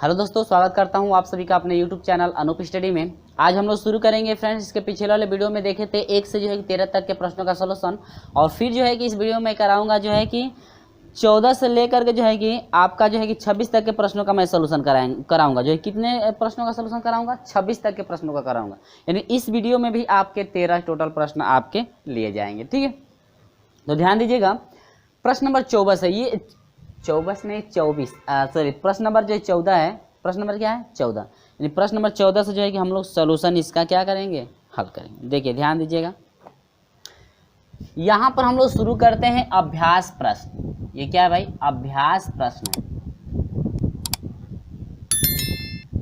Hello दोस्तों, स्वागत करता हूं आप सभी का अपने यूट्यूब चैनल अनूप स्टडी में। आज हम लोग शुरू करेंगे फ्रेंड्स। इसके पिछले वाले वीडियो में देखे थे 1 से जो है 13 तक के प्रश्नों का सलूशन, और फिर जो है कि इस वीडियो में कराऊंगा जो है कि 14 से लेकर के जो है कि आपका जो है कि 26 तक के प्रश्नों का मैं सलूशन कराऊंगा। जो है कितने प्रश्नों का सलूशन कराऊंगा? 26 तक के प्रश्नों का कराऊंगा। यानी इस वीडियो में भी आपके 13 टोटल प्रश्न आपके लिए जाएंगे। ठीक है, तो ध्यान दीजिएगा। प्रश्न नंबर 24 है, ये 24 नहीं 24, सॉरी, प्रश्न नंबर जो है 14 है। प्रश्न नंबर क्या है? 14। यानी प्रश्न नंबर 14 से जो है कि हम लोग सॉल्यूशन इसका क्या करेंगे? हल करेंगे। देखिए ध्यान दीजिएगा, यहाँ पर हम लोग शुरू करते हैं अभ्यास प्रश्न। ये क्या है भाई? अभ्यास प्रश्न है,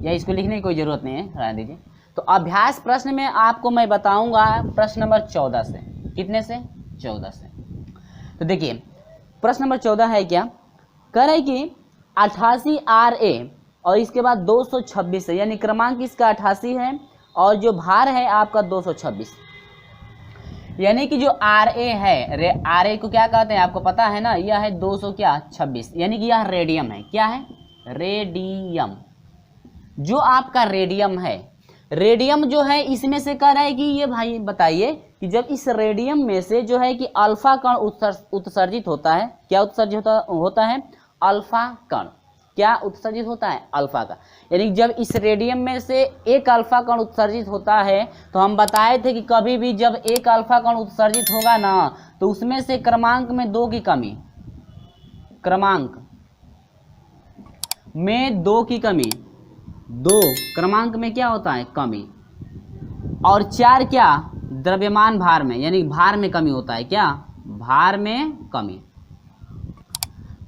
या इसको लिखने की कोई जरूरत नहीं है, रहने दीजिए। तो अभ्यास प्रश्न में आपको मैं बताऊंगा प्रश्न नंबर 14 से। कितने से? 14 से। तो देखिए प्रश्न नंबर 14 है क्या? कह रहे कि 88 RA और इसके बाद 226 है, यानी क्रमांक इसका 88 है और जो भार है आपका 226। यानी कि जो RA है, RA को क्या कहते हैं आपको पता है ना? यह है 226, यानी कि यह रेडियम है। क्या है? रेडियम। जो आपका रेडियम है, रेडियम जो है इसमें से कह रहा है कि ये भाई बताइए कि जब इस रेडियम में से जो है कि अल्फा कण उत्सर्जित होता है, क्या उत्सर्जित होता है? अल्फा कण। क्या उत्सर्जित होता है? अल्फा का। यानी जब इस रेडियम में से एक अल्फा कण उत्सर्जित होता है, तो हम बताए थे कि कभी भी जब एक अल्फा कण उत्सर्जित होगा ना, तो उसमें से क्रमांक में 2 की कमी, क्रमांक में 2 की कमी, 2 क्रमांक में क्या होता है? कमी, और 4 क्या? द्रव्यमान भार में, यानी भार में कमी होता है। क्या? भार में कमी।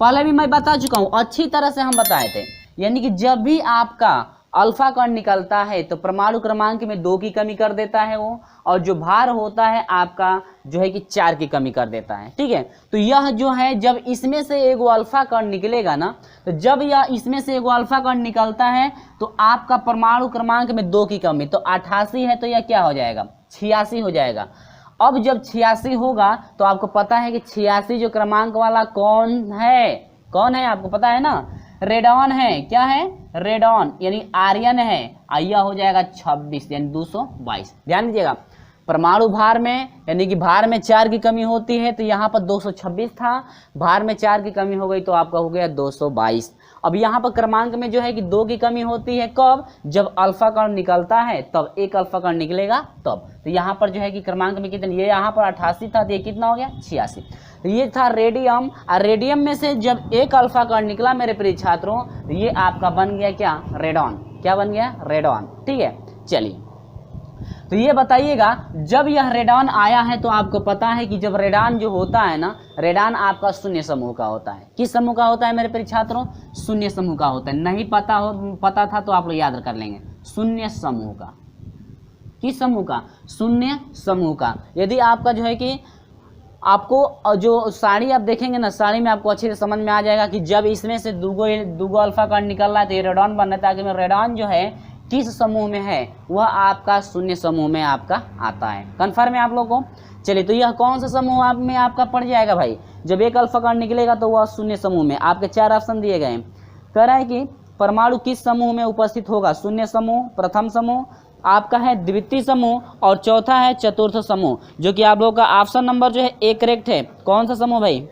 पहले भी मैं बता चुका हूं, अच्छी तरह से हम बताए थे। यानी कि जब भी आपका अल्फा कण निकलता है तो परमाणु क्रमांक में 2 की कमी कर देता है वो, और जो भार होता है आपका जो है कि 4 की कमी कर देता है। ठीक है, तो यह जो है जब इसमें से एक अल्फा कण निकलेगा ना, तो जब यह इसमें से एक अल्फा कण निकलता है तो आपका परमाणु क्रमांक में 2 की कमी, तो 88 है तो यह क्या हो जाएगा? 86 हो जाएगा। अब जब 86 होगा तो आपको पता है कि 86 जो क्रमांक वाला कौन है? कौन है आपको पता है ना? रेडॉन है। क्या है? रेडॉन, यानी आर्यन है। आइया हो जाएगा 26, यानी 222। ध्यान दीजिएगा, परमाणु भार में यानी कि भार में 4 की कमी होती है, तो यहाँ पर 226 था, भार में 4 की कमी हो गई तो आपका हो गया 222। अब यहाँ पर क्रमांक में जो है कि 2 की कमी होती है, कब? जब अल्फा कण निकलता है, तब एक अल्फा कण निकलेगा तब। तो यहाँ पर जो है कि क्रमांक में कितने? ये यहाँ पर 88 था, तो ये कितना हो गया? 86। तो ये था रेडियम, और रेडियम में से जब एक अल्फा कण निकला मेरे प्रिय छात्रों, तो ये आपका बन गया क्या? रेडॉन। क्या बन गया? रेडॉन। ठीक है, चलिए तो ये बताइएगा, जब यह रेडॉन आया है तो आपको पता है कि जब रेडॉन जो होता है ना, रेडॉन आपका शून्य समूह का होता है। किस समूह का होता है मेरे प्रिय छात्रों? शून्य समूह का होता है। नहीं पता था तो आप लोग याद कर लेंगे, शून्य समूह का। किस समूह का? शून्य समूह का। यदि आपका जो है कि आपको जो साड़ी आप देखेंगे ना, साड़ी में आपको अच्छे से समझ में आ जाएगा कि जब इसमें से दूगो अल्फा कण निकल रहा है तो ये रेडॉन बन रहा है। ताकि रेडॉन जो है किस समूह में है? वह आपका शून्य समूह में आपका आता है। कन्फर्म है आप लोगों को? चलिए, तो यह कौन सा समूह में आपका पड़ जाएगा भाई? जब एक अल्फा कण निकलेगा तो वह शून्य समूह में। आपके 4 ऑप्शन दिए गए हैं। कह रहा है कि परमाणु किस समूह में उपस्थित होगा? शून्य समूह, प्रथम समूह आपका है द्वितीय समूह, और चौथा है चतुर्थ समूह। जो कि आप लोगों का ऑप्शन नंबर जो है ए करेक्ट है। कौन सा समूह भाई?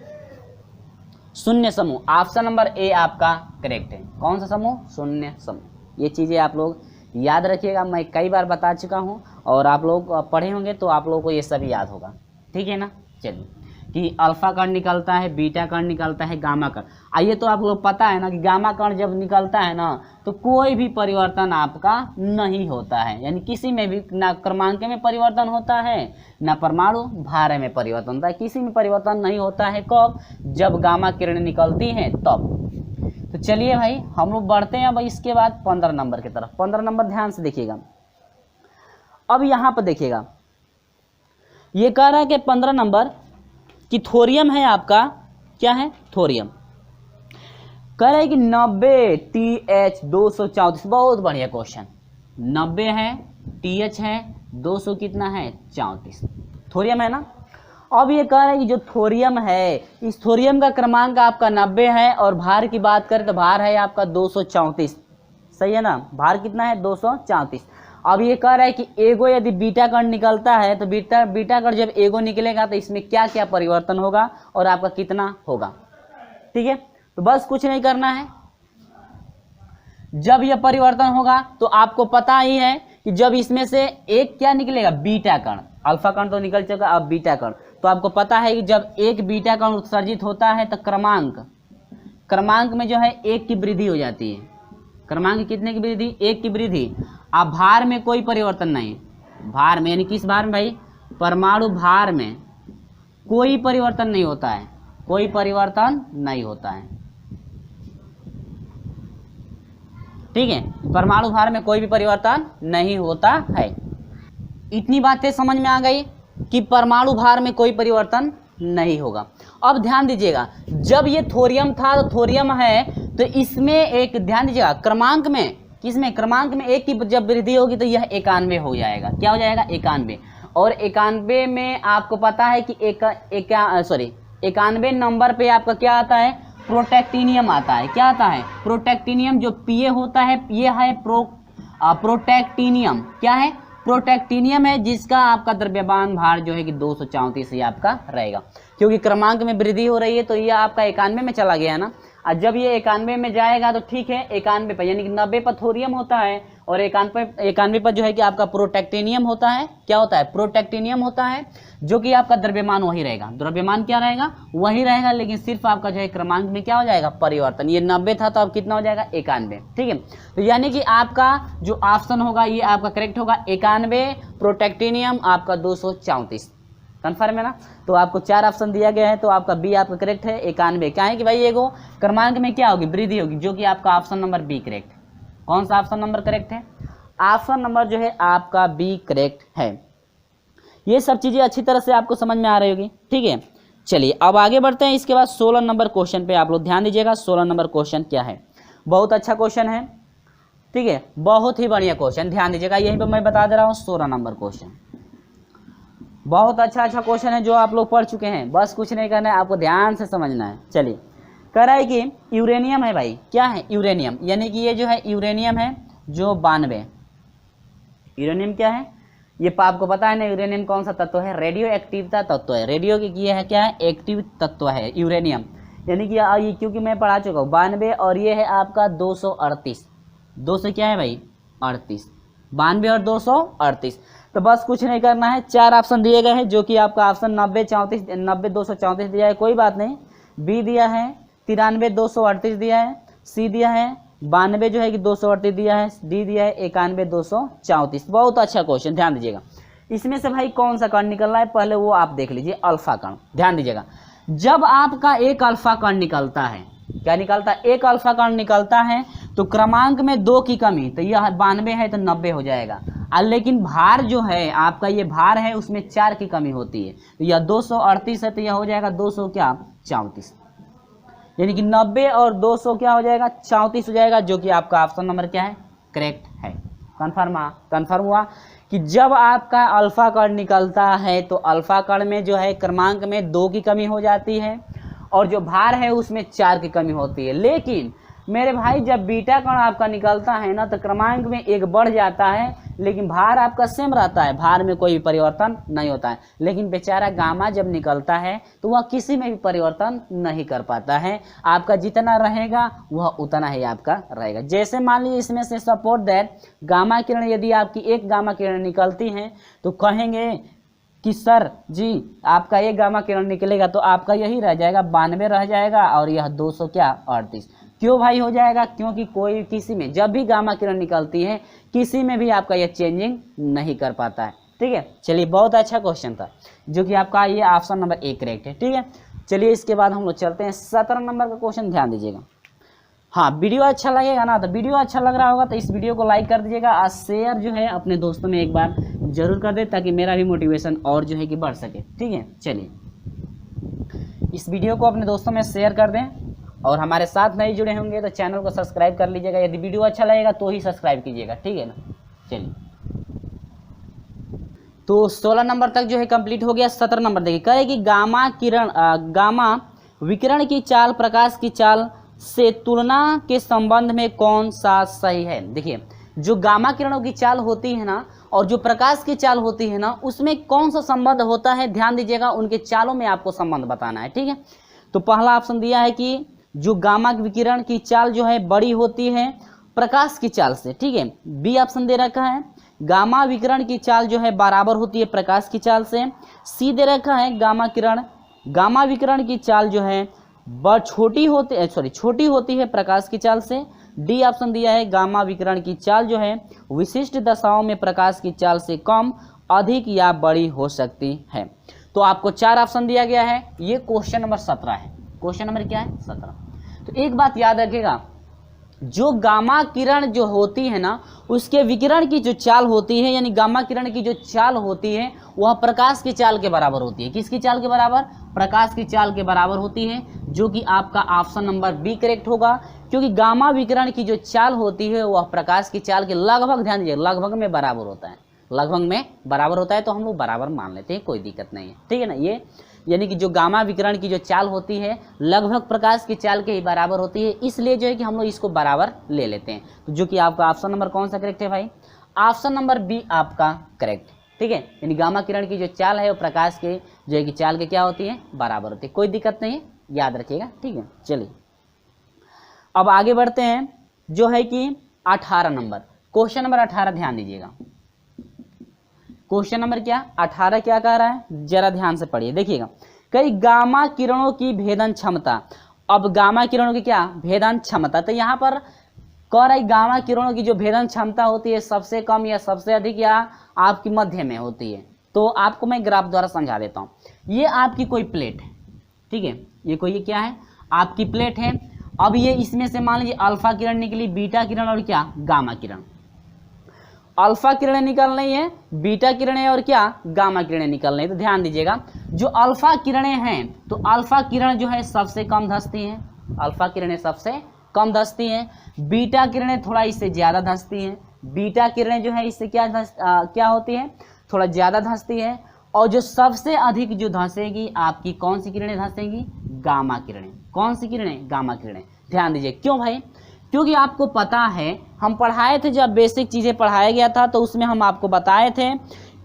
शून्य समूह। ऑप्शन नंबर ए आपका करेक्ट है। कौन सा समूह? शून्य समूह। ये चीजें आप लोग याद रखिएगा, मैं कई बार बता चुका हूं, और आप लोग पढ़े होंगे तो आप लोगों को ये सभी याद होगा। ठीक है ना? चलिए, कि अल्फा कण निकलता है, बीटा कण निकलता है, गामा कण। आइए, तो आप लोग पता है ना कि गामा कण जब निकलता है ना, तो कोई भी परिवर्तन आपका नहीं होता है। यानी किसी में भी ना क्रमांक में परिवर्तन होता है, ना परमाणु भार में परिवर्तन होता है। किसी में परिवर्तन नहीं होता है। कब? जब गामा किरण निकलती हैं तब। तो चलिए भाई, हम लोग बढ़ते हैं अब इसके बाद 15 नंबर की तरफ। 15 नंबर ध्यान से देखिएगा। अब यहाँ पर देखिएगा, ये कह रहा है कि 15 नंबर कि थोरियम है आपका। क्या है? थोरियम। कह रहा है कि 90 TH 234। बहुत बढ़िया क्वेश्चन। 90 है, TH है, 200 कितना है? 34। थोरियम है ना? अब ये कह रहा है कि जो थोरियम है, इस थोरियम का क्रमांक आपका 90 है, और भार की बात करें तो भार है आपका 234। सही है ना, भार कितना है 234। अब ये कह रहा है कि एगो यदि बीटा कण निकलता है तो बीटा कण जब एगो निकलेगा तो इसमें क्या क्या परिवर्तन होगा और आपका कितना होगा। ठीक है, तो बस कुछ नहीं करना है, जब यह परिवर्तन होगा तो आपको पता ही है कि जब इसमें से एक क्या निकलेगा, बीटा कण, अल्फा कण तो निकल चुका, अब बीटा कण, तो आपको पता है कि जब एक बीटा कण उत्सर्जित होता है तो क्रमांक में जो है 1 की वृद्धि हो जाती है। क्रमांक कितने की वृद्धि, 1 की वृद्धि। अब भार में कोई परिवर्तन नहीं, भार में यानी किस भार में भाई, परमाणु भार में कोई परिवर्तन नहीं होता है, कोई परिवर्तन नहीं होता है। ठीक है, परमाणु भार में कोई भी परिवर्तन नहीं होता है। इतनी बातें समझ में आ गई कि परमाणु भार में कोई परिवर्तन नहीं होगा। अब ध्यान दीजिएगा, जब ये थोरियम था तो थोरियम है तो इसमें एक ध्यान दीजिएगा, क्रमांक में किसमें, क्रमांक में 1 की जब वृद्धि होगी तो यह 91 हो जाएगा। क्या हो जाएगा, 91। और 91 में आपको पता है कि 91 नंबर पे आपका क्या आता है, प्रोटैक्टिनियम आता है। क्या आता है, प्रोटैक्टिनियम। जो पीए होता है ये है प्रोटैक्टिनियम। क्या है, प्रोटैक्टिनियम है, जिसका आपका द्रव्यमान भार जो है कि 234 ही आपका रहेगा, क्योंकि क्रमांक में वृद्धि हो रही है तो ये आपका 91 में चला गया है ना। और जब ये 91 में जाएगा तो ठीक है, 91 पर यानी कि 90 पर थोरियम होता है और 91 पर जो है कि आपका प्रोटैक्टिनियम होता है। क्या होता है, प्रोटैक्टिनियम होता है, जो कि आपका द्रव्यमान वही रहेगा। द्रव्यमान क्या रहेगा, वही रहेगा, लेकिन सिर्फ आपका जो है क्रमांक में क्या हो जाएगा, परिवर्तन। ये 90 था तो अब कितना हो जाएगा, 91। ठीक है, तो यानी कि आपका जो ऑप्शन होगा ये आपका करेक्ट होगा, 91, प्रोटैक्टिनियम आपका 234। कन्फर्म है ना। तो आपको 4 ऑप्शन दिया गया है, तो आपका बी आपका करेक्ट है, 91। क्या है कि भाई एगो क्रमांक में क्या होगी, वृद्धि होगी, जो कि आपका ऑप्शन नंबर बी करेक्ट। कौन सा ऑप्शन नंबर करेक्ट है, ऑप्शन नंबर जो है आपका बी करेक्ट है। ये सब चीज़ें अच्छी तरह से आपको समझ में आ रही होगी। ठीक है, चलिए अब आगे बढ़ते हैं। इसके बाद 16 नंबर क्वेश्चन पे आप लोग ध्यान दीजिएगा। 16 नंबर क्वेश्चन क्या है, बहुत अच्छा क्वेश्चन है। ठीक है, बहुत ही बढ़िया क्वेश्चन, ध्यान दीजिएगा, यहीं पर मैं बता दे रहा हूँ। 16 नंबर क्वेश्चन बहुत अच्छा क्वेश्चन है जो आप लोग पढ़ चुके हैं, बस कुछ नहीं करना है, आपको ध्यान से समझना है। चलिए, कह रहा है कि यूरेनियम है भाई, क्या है, यूरेनियम, यानी कि ये जो है यूरेनियम है जो 92। यूरेनियम क्या है, ये आपको पता है ना, यूरेनियम कौन सा तत्व है, रेडियो एक्टिवता तत्व है। रेडियो की ये है क्या है, एक्टिव तत्व है यूरेनियम, यानी कि ये क्योंकि मैं पढ़ा चुका हूँ 92, और ये है आपका 238। 200 क्या है भाई, 38, 92 और 238। तो बस कुछ नहीं करना है, 4 ऑप्शन दिए गए हैं, जो कि आपका ऑप्शन 90 234 दिया है, कोई बात नहीं। बी दिया है 93 238 दिया है, सी दिया है 92 जो है कि 238 दिया है, डी दिया है 91 234। बहुत अच्छा क्वेश्चन, ध्यान दीजिएगा। इसमें से भाई कौन सा कण निकल रहा है, पहले वो आप देख लीजिए, अल्फा कण। ध्यान दीजिएगा, जब आपका एक अल्फा कण निकलता है, क्या निकलता है, एक अल्फा कण निकलता है तो क्रमांक में 2 की कमी, तो यह 92 है तो 90 हो जाएगा। लेकिन भार जो है आपका, ये भार है उसमें 4 की कमी होती है, तो यह 238 है तो यह हो जाएगा 234, यानी कि 90 और 200 क्या हो जाएगा, 34 हो जाएगा, जो कि आपका ऑप्शन नंबर क्या है, करेक्ट है। कन्फर्म हुआ कि जब आपका अल्फा कण निकलता है तो अल्फा कण में जो है क्रमांक में 2 की कमी हो जाती है और जो भार है उसमें 4 की कमी होती है। लेकिन मेरे भाई जब बीटा कण आपका निकलता है ना तो क्रमांक में 1 बढ़ जाता है, लेकिन भार आपका सेम रहता है, भार में कोई भी परिवर्तन नहीं होता है। लेकिन बेचारा गामा जब निकलता है तो वह किसी में भी परिवर्तन नहीं कर पाता है, आपका जितना रहेगा वह उतना ही आपका रहेगा। जैसे मान लीजिए इसमें से सपोर्ट दैट गामा किरण, यदि आपकी एक गामा किरण निकलती है तो कहेंगे कि सर जी आपका एक गामा किरण निकलेगा तो आपका यही रह जाएगा 92 रह जाएगा और यह 238। क्यों भाई हो जाएगा, क्योंकि कोई किसी में जब भी गामा किरण निकलती है किसी में भी आपका यह चेंजिंग नहीं कर पाता है। ठीक है, चलिए बहुत अच्छा क्वेश्चन था, जो कि आपका ये ऑप्शन नंबर 1 करेक्ट है। ठीक है, चलिए इसके बाद हम लोग चलते हैं 17 नंबर का क्वेश्चन, ध्यान दीजिएगा। हाँ, वीडियो अच्छा लगेगा ना, तो वीडियो अच्छा लग रहा होगा तो इस वीडियो को लाइक कर दीजिएगा और शेयर जो है अपने दोस्तों में एक बार जरूर कर दे, ताकि मेरा भी मोटिवेशन और जो है कि बढ़ सके। ठीक है, चलिए इस वीडियो को अपने दोस्तों में शेयर कर दें और हमारे साथ नहीं जुड़े होंगे तो चैनल को सब्सक्राइब कर लीजिएगा। यदि वीडियो अच्छा लगेगा तो ही सब्सक्राइब कीजिएगा, ठीक है ना। चलिए, तो 16 नंबर तक जो है कंप्लीट हो गया। 17 नंबर देखिए, कहे कि गामा विकिरण की चाल प्रकाश की चाल से तुलना के संबंध में कौन सा सही है। देखिए जो गामा किरणों की चाल होती है ना और जो प्रकाश की चाल होती है ना उसमें कौन सा संबंध होता है, ध्यान दीजिएगा, उनके चालों में आपको संबंध बताना है। ठीक है, तो पहला ऑप्शन दिया है कि जो गामा विकिरण की चाल जो है बड़ी होती है प्रकाश की चाल से। ठीक है, बी ऑप्शन दे रखा है गामा विकिरण की चाल जो है बराबर होती है प्रकाश की चाल से। सी दे रखा है गामा विकिरण की चाल जो है छोटी होती है प्रकाश की चाल से। डी ऑप्शन दिया है गामा विकिरण की चाल जो है विशिष्ट दशाओं में प्रकाश की चाल से कम, अधिक या बड़ी हो सकती है। तो आपको 4 ऑप्शन दिया गया है। ये क्वेश्चन नंबर 17 है। क्वेश्चन नंबर क्या है? 17। तो एक बात याद रखिएगा, जो गामा किरण जो होती है ना उसके विकिरण की जो चाल होती है, यानी गामा किरण की जो चाल होती है वह प्रकाश की चाल के बराबर होती है। किसकी चाल के बराबर? प्रकाश की चाल के बराबर होती है, जो कि आपका ऑप्शन नंबर बी करेक्ट होगा। क्योंकि गामा विकिरण की जो चाल होती है वह प्रकाश की चाल के लगभग, ध्यान दीजिए, लगभग में बराबर होता है। लगभग में बराबर होता है तो हम लोग बराबर मान लेते हैं, कोई दिक्कत नहीं है। ठीक है ना, ये यानी कि जो गामा विकिरण की जो चाल होती है लगभग प्रकाश की चाल के ही बराबर होती है, इसलिए जो है कि हम लोग इसको बराबर ले लेते हैं। तो जो कि आपका ऑप्शन नंबर कौन सा करेक्ट है भाई? ऑप्शन नंबर बी आपका करेक्ट। ठीक है, यानी गामा किरण की जो चाल है वो प्रकाश के जो है कि चाल के क्या होती है? बराबर होती है। कोई दिक्कत नहीं है, याद रखिएगा। ठीक है, चलिए अब आगे बढ़ते हैं, जो है कि 18 नंबर, क्वेश्चन नंबर 18 ध्यान दीजिएगा। क्वेश्चन नंबर क्या 18 क्या कह रहा है, जरा ध्यान से पढ़िए, देखिएगा। कई गामा किरणों की भेदन क्षमता, अब गामा किरणों की क्या भेदन क्षमता, तो यहाँ पर कह रहा है गामा किरणों की जो भेदन क्षमता होती है सबसे कम या सबसे अधिक या आपकी मध्य में होती है। तो आपको मैं ग्राफ द्वारा समझा देता हूँ। ये आपकी कोई प्लेट है, ठीक है, ये कोई क्या है? आपकी प्लेट है। अब ये इसमें से मान लीजिए अल्फा किरण निकली, बीटा किरण और क्या गामा किरण। अल्फा किरणें निकल रही है, बीटा किरणें और क्या गामा किरणें निकल रही है। तो ध्यान दीजिएगा, जो अल्फा किरणें हैं तो अल्फा किरण जो है सबसे कम धंसती हैं, अल्फा किरणें सबसे कम धंसती हैं। बीटा किरणें थोड़ा इससे ज़्यादा धंसती हैं। बीटा किरणें जो है इससे क्या होती है? थोड़ा ज़्यादा धंसती है। और जो सबसे अधिक जो धंसेगी आपकी कौन सी किरणें धंसेंगी? गामा किरणें। कौन सी किरणें? गामा किरणें। ध्यान दीजिए, क्यों भाई? क्योंकि आपको पता है, हम पढ़ाए थे, जब बेसिक चीज़ें पढ़ाया गया था तो उसमें हम आपको बताए थे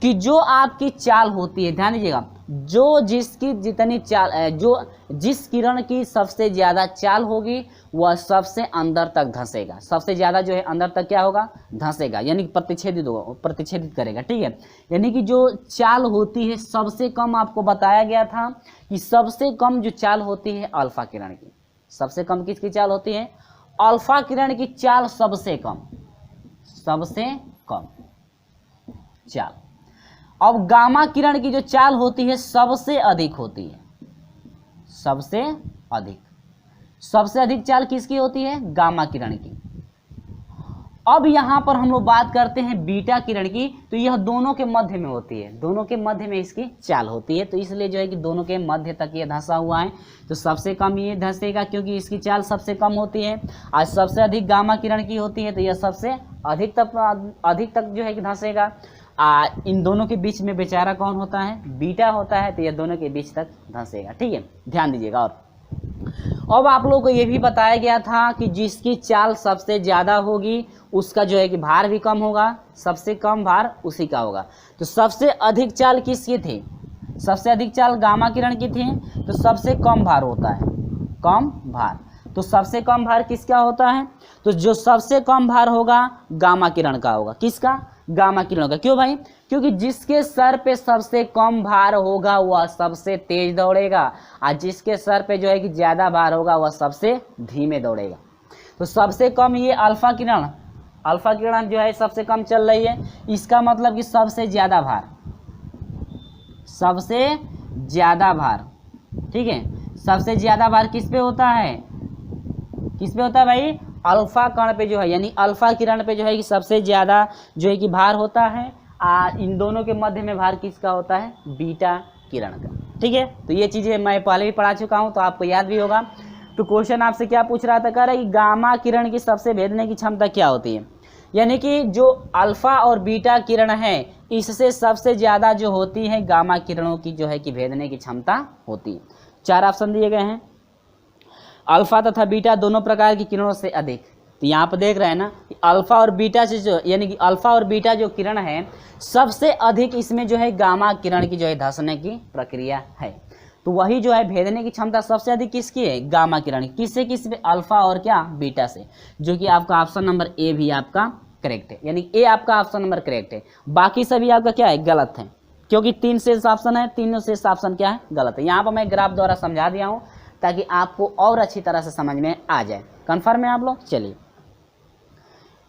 कि जो आपकी चाल होती है, ध्यान दीजिएगा, जो जिसकी जितनी चाल, जो जिस किरण की सबसे ज़्यादा चाल होगी वह सबसे अंदर तक धंसेगा। सबसे ज़्यादा जो है अंदर तक क्या होगा? धंसेगा, यानी प्रतिच्छेदित करेगा। ठीक है, यानी कि जो चाल होती है सबसे कम, आपको बताया गया था कि सबसे कम जो चाल होती है अल्फा किरण की। सबसे कम किसकी चाल होती है? अल्फा किरण की चाल सबसे कम चाल। अब गामा किरण की जो चाल होती है सबसे अधिक होती है। सबसे अधिक चाल किसकी होती है? गामा किरण की। अब यहाँ पर हम लोग बात करते हैं बीटा किरण की, तो यह दोनों के मध्य में होती है, दोनों के मध्य में इसकी चाल होती है। तो इसलिए जो है कि दोनों के मध्य तक ये धंसा हुआ है, तो सबसे कम ये धंसेगा क्योंकि इसकी चाल सबसे कम होती है। आज सबसे अधिक गामा किरण की होती है, तो यह सबसे अधिक तक जो है कि धंसेगा। इन दोनों के बीच में बेचारा कौन होता है? बीटा होता है, तो यह दोनों के बीच तक धंसेगा। ठीक है, ध्यान दीजिएगा। और अब आप लोगों को ये भी बताया गया था कि जिसकी चाल सबसे ज़्यादा होगी उसका जो है कि भार भी कम होगा, सबसे कम भार उसी का होगा। तो सबसे अधिक चाल किसकी थी? सबसे अधिक चाल गामा किरण की थी, तो सबसे कम भार होता है, कम भार। तो सबसे कम भार किसका होता है? तो जो सबसे कम भार होगा गामा किरण का होगा। किसका? गामा किरण का। क्यों भाई? क्योंकि जिसके सर पे सबसे कम भार होगा वह सबसे तेज दौड़ेगा, और जिसके सर पे जो है कि ज़्यादा भार होगा वह सबसे धीमे दौड़ेगा। तो सबसे कम ये अल्फा किरण जो है सबसे कम चल रही है, इसका मतलब कि सबसे ज़्यादा भार, ठीक है, सबसे ज़्यादा भार किस पे होता है? किस पे होता है भाई? अल्फा कण पे जो है, यानी अल्फा किरण पे जो है कि सबसे ज़्यादा जो है कि भार होता है। इन दोनों के मध्य में भार किसका होता है? बीटा किरण का। ठीक है, तो ये चीज़ें मैं पहले भी पढ़ा चुका हूँ, तो आपको याद भी होगा। तो क्वेश्चन आपसे क्या पूछ रहा था? कह रहा है कि गामा किरण की सबसे भेदने की क्षमता क्या होती है, यानी कि जो अल्फा और बीटा किरण है इससे सबसे ज़्यादा जो होती है गामा किरणों की जो है कि भेदने की क्षमता होती है। 4 ऑप्शन दिए गए हैं। अल्फा तथा बीटा दोनों प्रकार की किरणों से अधिक। तो यहाँ पर देख रहे हैं ना कि अल्फा और बीटा से जो यानी कि अल्फा और बीटा जो किरण है सबसे अधिक इसमें जो है गामा किरण की जो है धंसने की प्रक्रिया है। तो वही जो है भेदने की क्षमता सबसे अधिक किसकी है, गामा किरण। किससे किससे, अल्फा और क्या, बीटा से, जो कि आपका ऑप्शन नंबर ए भी आपका करेक्ट है, यानी ए आपका ऑप्शन नंबर करेक्ट है। बाकी सभी आपका क्या है, गलत है, क्योंकि 3 शेष ऑप्शन है, तीनों शेष ऑप्शन क्या है, गलत है। यहाँ पर मैं ग्राफ द्वारा समझा दिया हूँ ताकि आपको और अच्छी तरह से समझ में आ जाए। कन्फर्म है आप लोग? चलिए,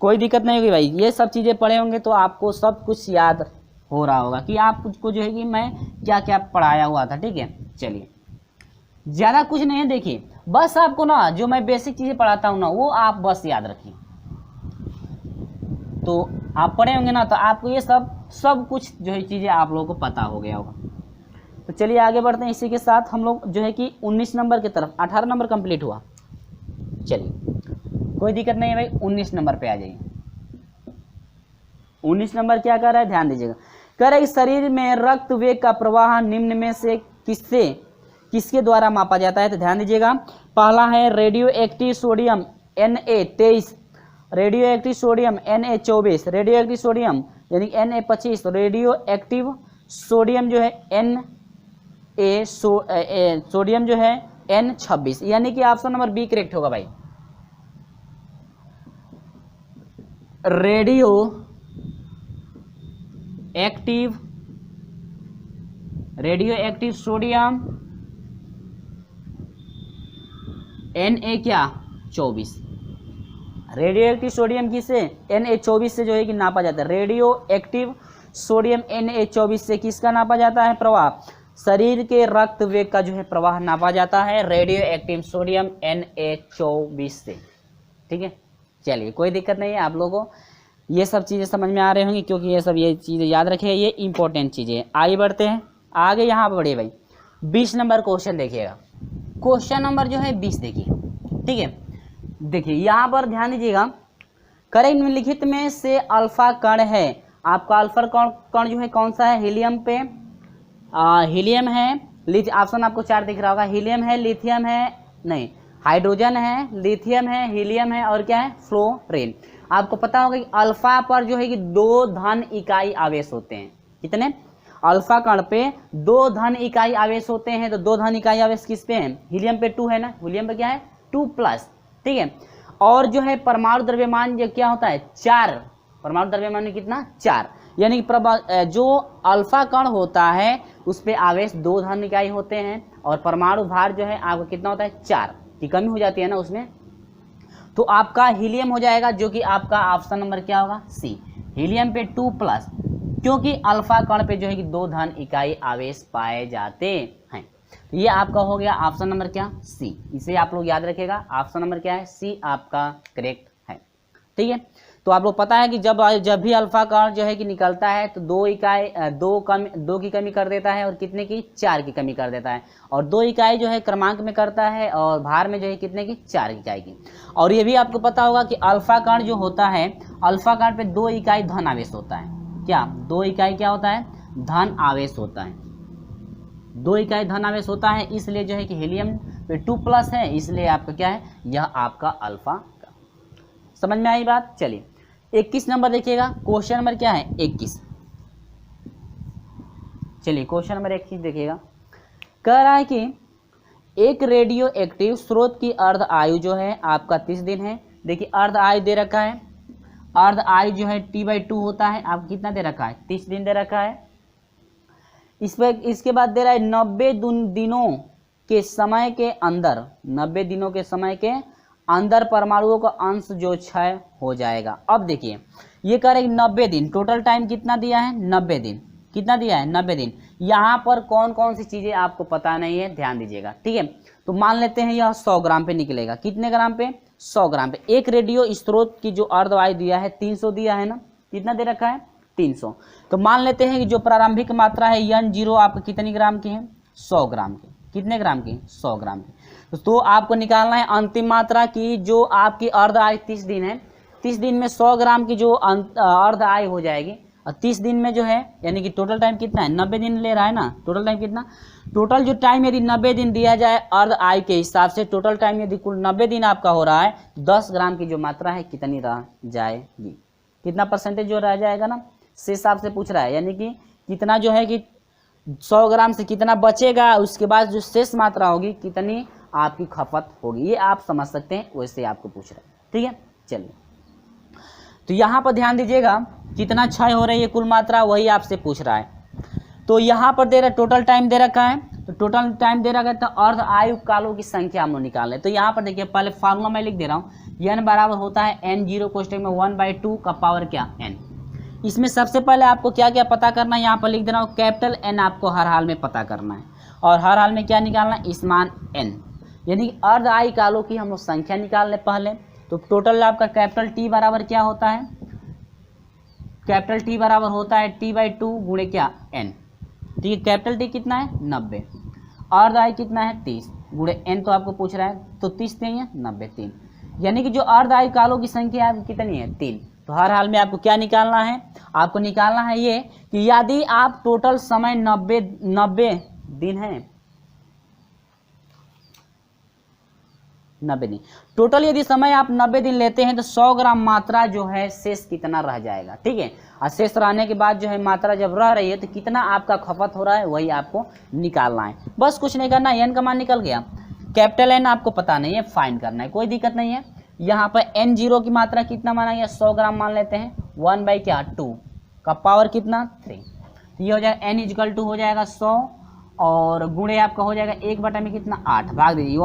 कोई दिक्कत नहीं होगी भाई, ये सब चीज़ें पढ़े होंगे तो आपको सब कुछ याद हो रहा होगा कि आपको जो है कि मैं क्या क्या पढ़ाया हुआ था। ठीक है, चलिए, ज़्यादा कुछ नहीं है, देखिए बस आपको ना जो मैं बेसिक चीज़ें पढ़ाता हूँ ना वो आप बस याद रखिए। तो आप पढ़े होंगे ना तो आपको ये सब कुछ जो है चीज़ें आप लोगों को पता हो गया होगा। तो चलिए आगे बढ़ते हैं। इसी के साथ हम लोग जो है कि 19 नंबर की तरफ, 18 नंबर कंप्लीट हुआ। चलिए, कोई दिक्कत नहीं है भाई, 19 नंबर पे आ जाइए। 19 नंबर क्या कर रहा है, ध्यान दीजिएगा। कह रहा है शरीर में रक्त वेग का प्रवाह निम्न में से किसके द्वारा मापा जाता है। तो ध्यान दीजिएगा, पहला है radio active sodium Na23, radio active sodium Na24, radio active sodium यानी Na25, रेडियो एक्टिव सोडियम जो है सोडियम जो है N26, यानी कि ऑप्शन नंबर बी करेक्ट होगा भाई। रेडियो एक्टिव सोडियम Na क्या 24, रेडियो एक्टिव सोडियम किससे, Na24 से जो है कि नापा जाता है। रेडियो एक्टिव सोडियम Na24 से किसका नापा जाता है, प्रवाह, शरीर के रक्त वेग का जो है प्रवाह नापा जाता है रेडियो एक्टिव सोडियम Na24 से। ठीक है, चलिए, कोई दिक्कत नहीं है, आप लोगों को ये सब चीज़ें समझ में आ रही होंगी, क्योंकि ये चीज़ें याद रखें, ये इंपॉर्टेंट चीज़ें हैं। आगे बढ़ते हैं, आगे यहाँ पर बढ़िए भाई। 20 नंबर क्वेश्चन देखिएगा, क्वेश्चन नंबर जो है 20 देखिए। ठीक है, देखिए यहाँ पर ध्यान दीजिएगा, करें निम्नलिखित में से अल्फा कण है, आपका अल्फा कण जो है कौन सा है, हीलियम पे हीलियम है, ऑप्शन आपको 4 दिख रहा होगा, हीलियम है, लिथियम है, नहीं हाइड्रोजन है, लिथियम है, हीलियम है और क्या है, फ्लोरीन। आपको पता होगा कि अल्फा पर जो है कि 2 धन इकाई आवेश होते हैं। कितने, अल्फा कण पे 2 धन इकाई आवेश होते हैं। तो 2 धन इकाई आवेश किस पे है, हीलियम पे 2 है ना, हीलियम पे क्या है 2+। ठीक है, और जो है परमाणु द्रव्यमान जो क्या होता है 4, परमाणु द्रव्यमान कितना 4, यानी कि जो अल्फा कण होता है उस पे आवेश 2 धन इकाई होते हैं और परमाणु भार जो है आपको कितना होता है 4 की कमी हो जाती है ना उसमें। तो आपका हीलियम हो जाएगा, जो कि आपका ऑप्शन नंबर क्या होगा, सी, हीलियम पे 2+, क्योंकि अल्फा कण पे जो है कि 2 धन इकाई आवेश पाए जाते हैं। तो ये आपका हो गया ऑप्शन नंबर क्या, सी। इसे आप लोग याद रखिएगा, ऑप्शन नंबर क्या है, सी आपका करेक्ट है। ठीक है, तो आप लोग पता है कि जब भी अल्फा कण जो है कि निकलता है तो 2 की कमी कर देता है और कितने की, 4 की कमी कर देता है, और 2 इकाई जो है क्रमांक में करता है और भार में जो है कितने की, 4 इकाई की। और ये भी आपको पता होगा कि अल्फा कण जो होता है, अल्फा कण पे 2 इकाई धन आवेश होता है। क्या, 2 इकाई क्या होता है, धन आवेश होता है, 2 इकाई धन आवेश होता है, इसलिए जो है कि हीलियम पे 2+ है, इसलिए आपका क्या है, यह आपका अल्फा। समझ में आई बात? चलिए 21 नंबर देखिएगा, क्वेश्चन नंबर क्या है 21। चलिए क्वेश्चन नंबर 21 देखिएगा, कह रहा है कि एक रेडियो एक्टिव स्रोत की अर्ध आयु जो है आपका 30 दिन है। देखिए अर्ध आयु दे रखा है, अर्ध आयु जो है T/2 होता है, आपको कितना दे रखा है, 30 दिन दे रखा है। इसके बाद दे रहा है 90 दिनों के समय के अंदर, 90 दिनों के समय के अंदर परमाणुओं का अंश जो क्षय हो जाएगा। अब देखिए ये कह रहे हैं 90 दिन, टोटल टाइम कितना दिया है, 90 दिन। कितना दिया है, 90 दिन। यहाँ पर कौन कौन सी चीज़ें आपको पता नहीं है, ध्यान दीजिएगा। ठीक है, तो मान लेते हैं यह 100 ग्राम पे निकलेगा। कितने ग्राम पे, 100 ग्राम पे। एक रेडियो स्रोत की जो अर्धवायु दिया है 300 दिया है ना, कितना दे रखा है 300। तो मान लेते हैं कि जो प्रारंभिक मात्रा है N0 आपको कितनी ग्राम की है, 100 ग्राम की। कितने ग्राम की, 100 ग्राम की। तो आपको निकालना है अंतिम मात्रा की, जो आपकी अर्ध आयु 30 दिन है। 30 दिन में 100 ग्राम की जो अर्ध आयु हो जाएगी, और 30 दिन में जो है यानी कि टोटल टाइम कितना है, 90 दिन ले रहा है ना। टोटल टाइम कितना, टोटल जो टाइम यदि 90 दिन दिया जाए अर्ध आयु के हिसाब से, टोटल टाइम यदि कुल 90 दिन आपका हो रहा है तो 10 ग्राम की जो मात्रा है कितनी रह जाएगी, कितना परसेंटेज जो रह जाएगा ना, इस हिसाब से पूछ रहा है। यानी कि कितना जो है कि 100 ग्राम से कितना बचेगा, उसके बाद जो शेष मात्रा होगी कितनी आपकी खपत होगी, ये आप समझ सकते हैं, वैसे आपको पूछ रहा है। ठीक है, चलिए तो यहाँ पर ध्यान दीजिएगा कितना क्षय हो रही है कुल मात्रा, वही आपसे पूछ रहा है। तो यहाँ पर दे रहा है टोटल टाइम दे रखा है, तो टोटल टाइम दे रखा है तो अर्ध आयु कालों की संख्या हम लोग निकाल लें। तो यहाँ पर देखिए पहले फार्मूला मैं लिख दे रहा हूँ, n बराबर होता है n0 कोष्टक में 1/2 का पावर क्या n। इसमें सबसे पहले आपको क्या क्या पता करना है, यहाँ पर लिख दे रहा हूँ कैपिटल N आपको हर हाल में पता करना है, और हर हाल में क्या निकालना है, इसमान n, यानी अर्ध आयु कालों की हम लोग संख्या निकाल लें पहले। तो टोटल आपका कैपिटल T बराबर क्या होता है, कैपिटल T बराबर होता है T/2 गुणे क्या n। ठीक है, कैपिटल T कितना है 90, अर्ध आयु कितना है 30 गुणे n, तो आपको पूछ रहा है तो 30 नहीं है 90 3, यानी कि जो अर्ध आयु कालों की संख्या है कितनी है 3। तो हर हाल में आपको क्या निकालना है, आपको निकालना है ये कि यदि आप टोटल समय 90 दिन है, 90 दिन टोटल यदि समय आप 90 दिन लेते हैं तो 100 ग्राम मात्रा जो है शेष कितना रह जाएगा। ठीक है, और शेष रहने के बाद जो है मात्रा जब रह रही है तो कितना आपका खपत हो रहा है वही आपको निकालना है। बस कुछ नहीं करना, n का मान निकल गया, कैपिटल N आपको पता नहीं है, फाइंड करना है, कोई दिक्कत नहीं है। यहाँ पर n0 की मात्रा कितना माना गया, 100 ग्राम मान लेते हैं, 1/2 का पावर कितना 3, तो ये हो जाएगा n = हो जाएगा 100 और गुणे आपका हो जाएगा 1 में कितना 8, भाग दीजिए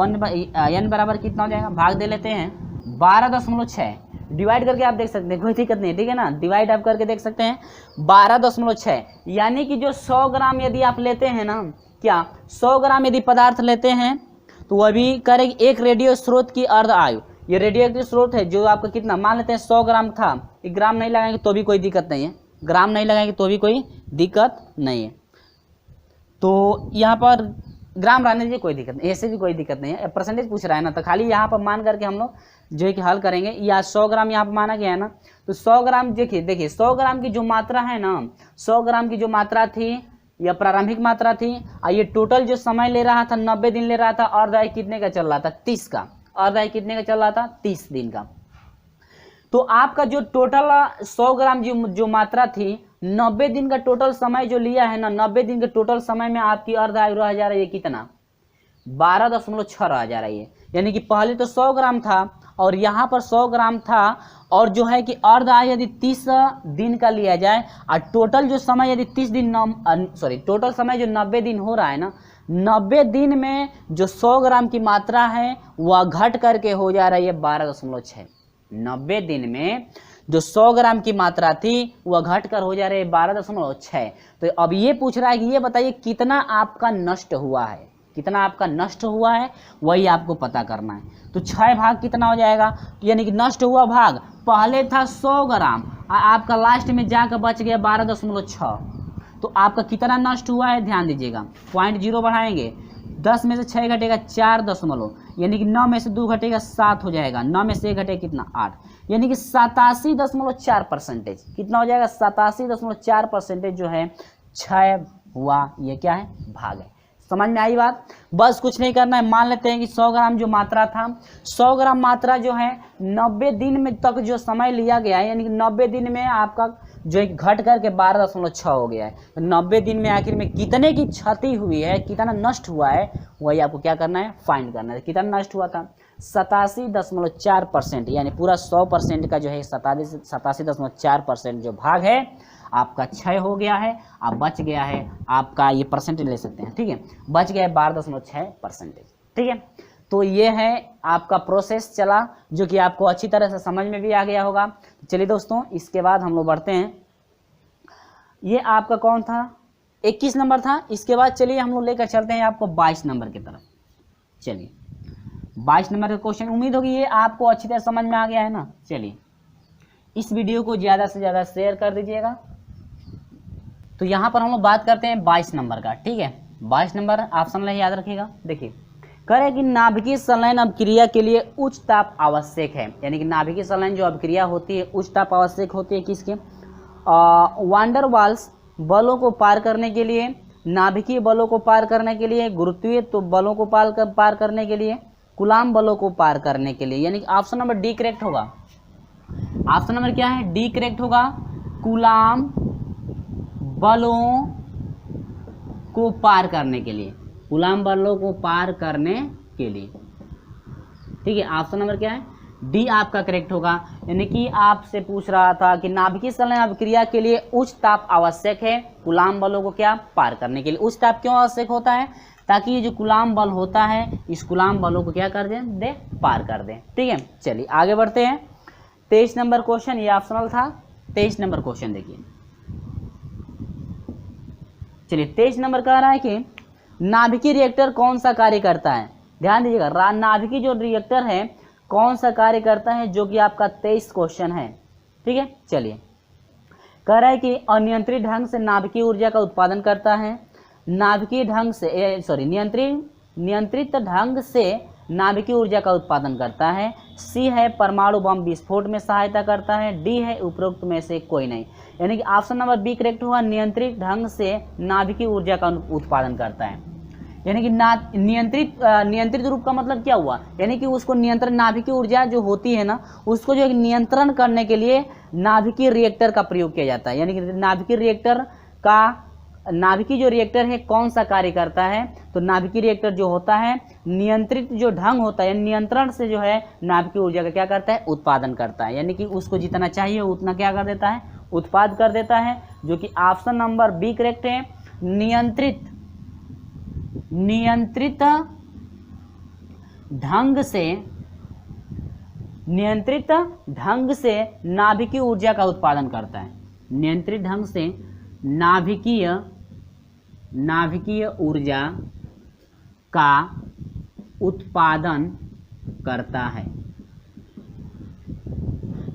n बराबर कितना हो जाएगा, भाग दे लेते हैं 12.6, डिवाइड करके आप देख सकते हैं, कोई दिक्कत नहीं। ठीक है ना, डिवाइड आप करके देख सकते हैं 12.6, यानी कि जो 100 ग्राम यदि आप लेते हैं ना, क्या 100 ग्राम यदि पदार्थ लेते हैं तो वह भी करेगी एक रेडियो स्रोत की अर्ध आयु। ये रेडियो एक्टिव स्रोत है जो आपका कितना मान लेते हैं 100 ग्राम था, ग्राम नहीं लगाएंगे तो भी कोई दिक्कत नहीं है, ग्राम नहीं लगाएंगे तो भी कोई दिक्कत नहीं है। तो यहाँ पर ग्राम रहने दीजिए, कोई दिक्कत नहीं, ऐसे भी कोई दिक्कत नहीं है, परसेंटेज पूछ रहा है ना, तो खाली यहाँ पर मान करके हम लोग जो है कि हल करेंगे। या 100 ग्राम यहाँ पर माना गया है ना, तो 100 ग्राम देखिए 100 ग्राम की जो मात्रा है ना, 100 ग्राम की जो मात्रा थी यह प्रारंभिक मात्रा थी, और ये टोटल जो समय ले रहा था 90 दिन ले रहा था, अर्ध आयु कितने का चल रहा था 30 का, अर्ध आयु कितने का चल रहा था 30 दिन का। तो आपका जो टोटल 100 ग्राम जो मात्रा थी 90 दिन का टोटल समय जो लिया है ना, 90 दिन के टोटल समय में आपकी अर्ध आयु रह जा रही है कितना 12.6 रह जा रही है। यानी कि पहले तो 100 ग्राम था और यहाँ पर 100 ग्राम था, और जो है कि अर्ध आयु यदि 30 दिन का लिया जाए और टोटल जो समय यदि 30 दिन टोटल समय जो 90 दिन हो रहा है ना, 90 दिन में जो 100 ग्राम की मात्रा है वह घट करके हो जा रही है 12.6। 90 दिन में जो 100 ग्राम की मात्रा थी वह घट कर हो जा रही है 12.6। तो अब ये पूछ रहा है कि ये बताइए कितना आपका नष्ट हुआ है, कितना आपका नष्ट हुआ है वही आपको पता करना है। तो 6 भाग कितना हो जाएगा, यानी कि नष्ट हुआ भाग पहले था 100 ग्राम, आपका लास्ट में जाकर बच गया 12.6, तो आपका कितना नष्ट हुआ है ध्यान दीजिएगा। 0.0 बढ़ाएंगे, 10 में से 6 घटेगा 4 दशमलव, यानी कि 9 में से 2 घटेगा 7 हो जाएगा, 9 में से 1 घटेगा कितना 8, यानी कि 87.4%। कितना हो जाएगा 87.4% जो है क्षय हुआ, ये क्या है भाग है। समझ में आई बात, बस कुछ नहीं करना है। मान लेते हैं कि 100 ग्राम जो मात्रा था, 100 ग्राम मात्रा जो है 90 दिन में तक जो समय लिया गया है, यानी कि 90 दिन में आपका जो घट करके 12.6 हो गया है। तो 90 दिन में आखिर में कितने की क्षति हुई है, कितना नष्ट हुआ है, वही आपको क्या करना है फाइंड करना है। कितना नष्ट हुआ था 87.4%, यानी पूरा 100% का जो है 87.4% जो भाग है आपका क्षय हो गया है, आप बच गया है, आपका ये परसेंटेज ले सकते हैं। ठीक है, बच गया है 12.6%। ठीक है, तो ये है आपका प्रोसेस चला जो कि आपको अच्छी तरह से समझ में भी आ गया होगा। चलिए दोस्तों, इसके बाद हम लोग बढ़ते हैं। ये आपका कौन था 21 नंबर था। इसके बाद चलिए हम लोग लेकर चलते हैं आपको 22 नंबर की तरफ। चलिए 22 नंबर का क्वेश्चन, उम्मीद होगी ये आपको अच्छी तरह समझ में आ गया है ना। चलिए इस वीडियो को ज़्यादा से ज़्यादा शेयर कर दीजिएगा। तो यहाँ पर हम लोग बात करते हैं 22 नंबर का। ठीक है, 22 नंबर ऑप्शन में याद रखिएगा। देखिए करें कि नाभिकीय संलयन अभिक्रिया के लिए उच्च ताप आवश्यक है, यानी कि नाभिकीय संलयन जो अभिक्रिया होती है उच्च ताप आवश्यक होती है किसके, वांडर वाल्स बलों को पार करने के लिए, नाभिकीय बलों को पार करने के लिए, गुरुत्वीय तो बलों को पार करने के लिए, कूलाम बलों को पार करने के लिए, यानी कि ऑप्शन नंबर डी करेक्ट होगा। ऑप्शन नंबर क्या है? डी करेक्ट होगा। कूलाम बलों को पार करने के लिए, कूलाम बलों को पार करने के लिए, ठीक है। ऑप्शन नंबर क्या है? डी आपका करेक्ट होगा। यानी कि आपसे पूछ रहा था कि नाभिकीय संलयन अभिक्रिया के लिए उच्च ताप आवश्यक है, कूलाम बलों को क्या पार करने के लिए। उच्च ताप क्यों आवश्यक होता है? ताकि ये जो कूलाम बल होता है इस कूलाम बलों को क्या कर दे पार कर दे, ठीक है। चलिए आगे बढ़ते हैं। 23 नंबर क्वेश्चन, ये ऑप्शनल था। 23 नंबर क्वेश्चन देखिए। चलिए 23 नंबर कह रहा है कि नाभिकीय रिएक्टर कौन सा कार्य करता है। ध्यान दीजिएगा, नाभिकीय जो रिएक्टर है कौन सा कार्य करता है, जो कि आपका 23 क्वेश्चन है, ठीक है। चलिए कह रहा है कि अनियंत्रित ढंग से नाभिकीय ऊर्जा का उत्पादन करता है, नाभिकीय ढंग से नियंत्रित ढंग से नाभिकीय ऊर्जा का उत्पादन करता है। सी है परमाणु बम विस्फोट में सहायता करता है। डी है उपरोक्त में से कोई नहीं। यानी कि ऑप्शन नंबर बी करेक्ट हुआ, नियंत्रित ढंग से नाभिकीय ऊर्जा का उत्पादन करता है। यानी कि नियंत्रित रूप का मतलब क्या हुआ? यानी कि उसको नियंत्रण, नाभिकीय ऊर्जा जो होती है ना, उसको जो है नियंत्रण करने के लिए नाभिकीय रिएक्टर का प्रयोग किया जाता है। यानी कि नाभिकीय जो रिएक्टर है कौन सा कार्य करता है? तो नाभिकीय रिएक्टर जो होता है नियंत्रित जो ढंग होता है, नियंत्रण से जो है नाभिकीय ऊर्जा का क्या करता है? उत्पादन करता है। यानी कि उसको जितना चाहिए उतना क्या कर देता है? उत्पाद कर देता है, जो कि ऑप्शन नंबर बी करेक्ट है। नियंत्रित ढंग से नाभिकीय ऊर्जा का उत्पादन करता है। नियंत्रित ढंग से नाभिकीय ऊर्जा का उत्पादन करता है।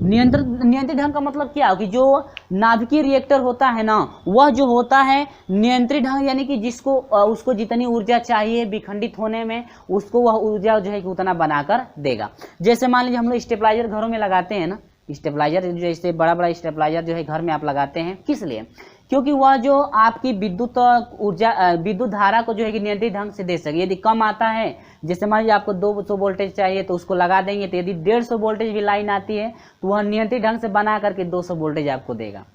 नियंत्रित ढंग का मतलब क्या है? कि जो नाभिकीय रिएक्टर होता है ना, वह जो होता है नियंत्रित ढंग, यानी कि जिसको उसको जितनी ऊर्जा चाहिए विखंडित होने में, उसको वह ऊर्जा जो है कि उतना बनाकर देगा। जैसे मान लीजिए हम लोग स्टेबलाइजर घरों में लगाते हैं ना, स्टेबलाइजर जैसे बड़ा स्टेबलाइजर जो है घर में आप लगाते हैं, किस लिए? क्योंकि वह जो आपकी विद्युत धारा को जो है कि नियंत्रित ढंग से दे सके। यदि कम आता है, जैसे मान लीजिए आपको 200 वोल्टेज चाहिए तो उसको लगा देंगे, तो यदि 150 वोल्टेज भी लाइन आती है तो वह नियंत्रित ढंग से बना करके 200 वोल्टेज आपको देगा,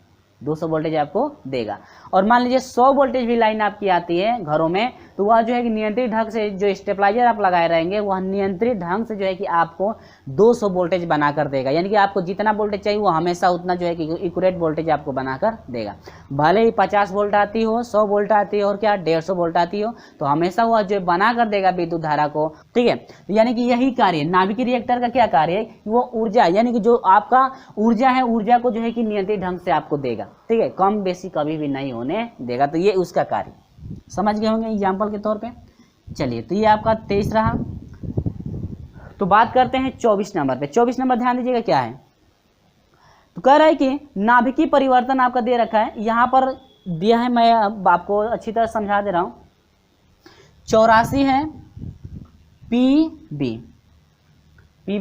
200 वोल्टेज आपको देगा। और मान लीजिए 100 वोल्टेज भी लाइन आपकी आती है घरों में, तो वह जो है कि नियंत्रित ढंग से जो स्टेबलाइजर आप लगाए रहेंगे वह नियंत्रित ढंग से जो है कि आपको 200 वोल्टेज बनाकर देगा। यानी कि आपको जितना वोल्टेज चाहिए वो हमेशा उतना जो है कि एक्यूरेट वोल्टेज आपको बनाकर देगा। भले ही 50 वोल्ट आती हो, 100 वोल्ट आती हो और क्या 150 वोल्ट आती हो, तो हमेशा वह जो बना कर देगा विद्युत धारा को, ठीक है। यानी कि यही कार्य नाभिकीय रिएक्टर का क्या कार्य है? वो ऊर्जा, यानी कि जो आपका ऊर्जा है, ऊर्जा को जो है कि नियंत्रित ढंग से आपको देगा, ठीक है। कम बेसी कभी भी नहीं होने देगा। तो ये उसका कार्य समझ गए होंगे एग्जाम्पल के तौर पे। चलिए तो ये आपका 23 रहा। तो बात करते हैं 24 नंबर पे। 24 नंबर ध्यान दीजिएगा क्या है। तो कह रहा है कि नाभिकीय परिवर्तन आपका दे रखा है, यहाँ पर दिया है, मैं अब आपको अच्छी तरह समझा दे रहा हूँ। 84 है पीबी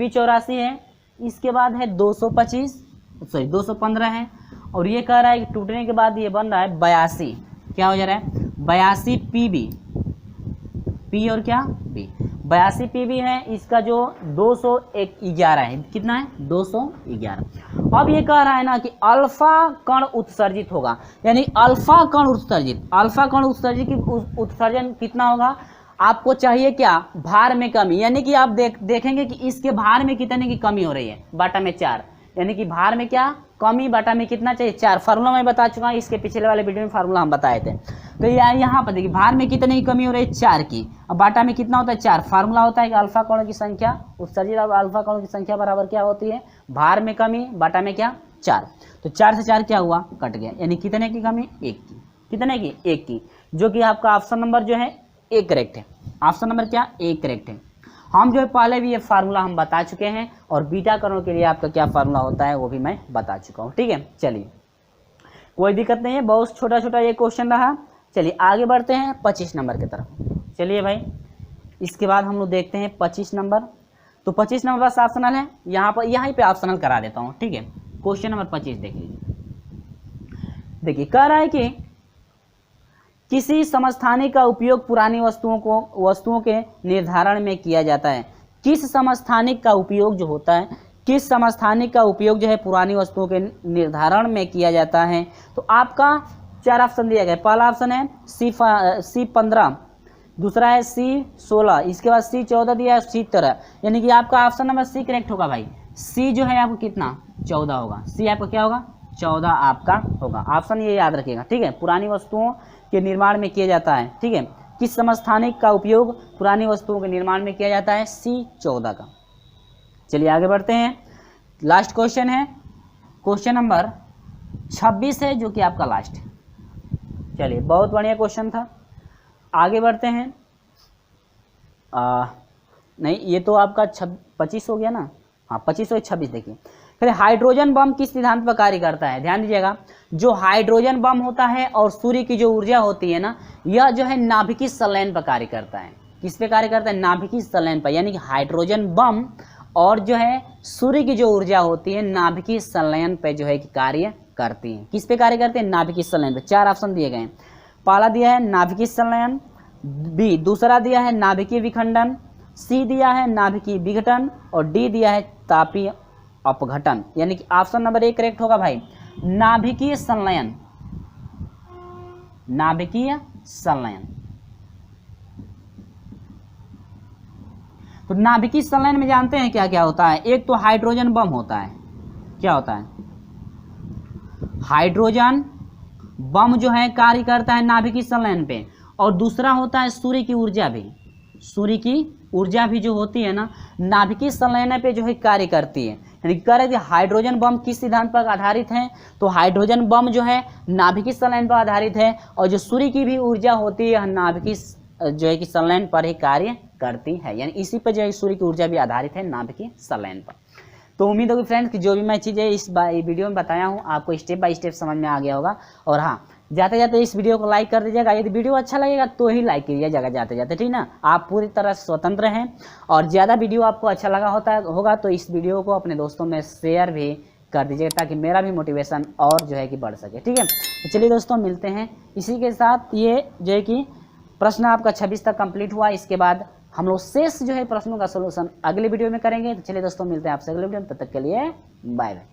84 है, इसके बाद है 215 है, और ये कह रहा है कि टूटने के बाद ये बन रहा है 82। क्या हो जा रहा है? 82 पीबी, पी और क्या बी, 82 पीबी है। इसका जो 211 है, कितना है? 211। अब ये कह रहा है ना कि अल्फा कण उत्सर्जित होगा, यानी अल्फा कण उत्सर्जित की उत्सर्जन कितना होगा? आपको चाहिए क्या? भार में कमी। यानी कि आप देखेंगे कि इसके भार में कितने की कमी हो रही है? बटा में 4। यानी कि भार में क्या कमी, बटा में कितना चाहिए? 4। फार्मूला मैं बता चुका हूँ, इसके पिछले वाले वीडियो में फार्मूला हम बताए थे। तो यहाँ पर देखिए भार में कितने की कमी हो रही है? 4 की। अब बाटा में कितना होता है? 4। फार्मूला होता है कि अल्फा कणों की संख्या उत्सर्जित और अल्फा कणों की संख्या बराबर क्या होती है? भार में कमी बाटा में क्या? 4। तो 4 से 4 क्या हुआ? कट गया। यानी कितने की कमी? 1 की। कितने की? 1 की। जो कि आपका ऑप्शन नंबर जो है ए करेक्ट है। ऑप्शन नंबर क्या? ए करेक्ट है। हम जो है पहले भी ये फार्मूला हम बता चुके हैं, और बीटा कणों के लिए आपका क्या फार्मूला होता है वो भी मैं बता चुका हूँ, ठीक है। चलिए कोई दिक्कत नहीं है, बहुत छोटा छोटा ये क्वेश्चन रहा। चलिए आगे बढ़ते हैं 25 नंबर की तरफ। चलिए भाई, इसके बाद हम लोग देखते हैं 25 नंबर। तो 25 नंबर बस ऑप्शनल है, यहाँ पे ऑप्शनल करा देता हूँ, ठीक है। क्वेश्चन नंबर 25 देख लीजिए। देखिए कह रहा है कि किसी समस्थानिक का उपयोग पुरानी वस्तुओं के निर्धारण में किया जाता है। किस समस्थानिक का उपयोग जो होता है, किस समस्थानिक का उपयोग जो है पुरानी वस्तुओं के निर्धारण में किया जाता है। तो आपका 4 ऑप्शन दिया गया। पहला ऑप्शन है C15, दूसरा है C16, इसके बाद C14 दिया है, C13, यानी कि आपका ऑप्शन नंबर C करेक्ट होगा भाई। C जो है आपको कितना 14 होगा। C आपका क्या होगा 14 आपका होगा। ऑप्शन ये याद रखिएगा, ठीक है। पुरानी वस्तुओं के निर्माण में किया जाता है, ठीक है। किस समस्थानिक का उपयोग पुरानी वस्तुओं के निर्माण में किया जाता है, C14 का। चलिए आगे बढ़ते हैं। लास्ट क्वेश्चन है, क्वेश्चन नंबर 26 है, जो कि आपका लास्ट है। चलिए बहुत बढ़िया क्वेश्चन था, आगे बढ़ते हैं। नहीं ये तो आपका 25 हो गया ना, हाँ 25 और 26 देखिए। फिर हाइड्रोजन बम किस सिद्धांत पर कार्य करता है, ध्यान दीजिएगा। जो हाइड्रोजन बम होता है और सूर्य की जो ऊर्जा होती है ना, यह जो है नाभिकीय संलयन पर कार्य करता है। किस पे कार्य करता है, नाभिकीय संलयन पर, यानी कि हाइड्रोजन बम और जो है सूर्य की जो ऊर्जा होती है नाभिकीय संलयन पे जो है कि कार्य करती है। किस पे कार्य करते हैं, नाभिकीय संलयन पे। 4 ऑप्शन दिए गए हैं। पहला दिया है नाभिकीय संलयन, बी दूसरा दिया है नाभिकीय विखंडन, सी दिया है नाभिकीय विघटन और डी दिया है तापीय अपघटन। यानी कि ऑप्शन नंबर 1 करेक्ट होगा भाई, नाभिकीय संलयन, नाभिकीय संलयन। तो नाभिकीय संलयन में जानते हैं क्या क्या होता है। एक तो हाइड्रोजन बम होता है, क्या होता है, हाइड्रोजन बम जो है कार्य करता है नाभिकीय संलयन पे, और दूसरा होता है सूर्य की ऊर्जा भी। सूर्य की ऊर्जा भी जो होती है ना, नाभिकीय संलयन पे जो है कार्य करती है। यानी कह रहे थे हाइड्रोजन बम किस सिद्धांत पर आधारित है, तो हाइड्रोजन बम जो है नाभिकीय संलयन पर आधारित है, और जो सूर्य की भी ऊर्जा होती है नाभिकीय जो है कि संलयन पर ही कार्य करती है। यानी इसी पर जो है सूर्य की ऊर्जा भी आधारित है नाभिकीय संलयन पर। तो उम्मीद होगी फ्रेंड्स कि जो भी मैं चीज़ें इस वीडियो में बताया हूँ आपको स्टेप बाय स्टेप समझ में आ गया होगा। और हाँ, जाते जाते इस वीडियो को लाइक कर दीजिएगा। यदि वीडियो अच्छा लगेगा तो ही लाइक कीजिएगा जाते जाते, ठीक ना। आप पूरी तरह स्वतंत्र हैं, और ज़्यादा वीडियो आपको अच्छा लगा होगा तो इस वीडियो को अपने दोस्तों में शेयर भी कर दीजिएगा, ताकि मेरा भी मोटिवेशन और जो है कि बढ़ सके, ठीक है। तो चलिए दोस्तों मिलते हैं। इसी के साथ ये जो है कि प्रश्न आपका 26 तक कंप्लीट हुआ। इसके बाद हम लोग शेष जो है प्रश्नों का सोल्यूशन अगले वीडियो में करेंगे। तो चलिए दोस्तों मिलते हैं आपसे अगले वीडियो में, तब तक के लिए बाय बाय।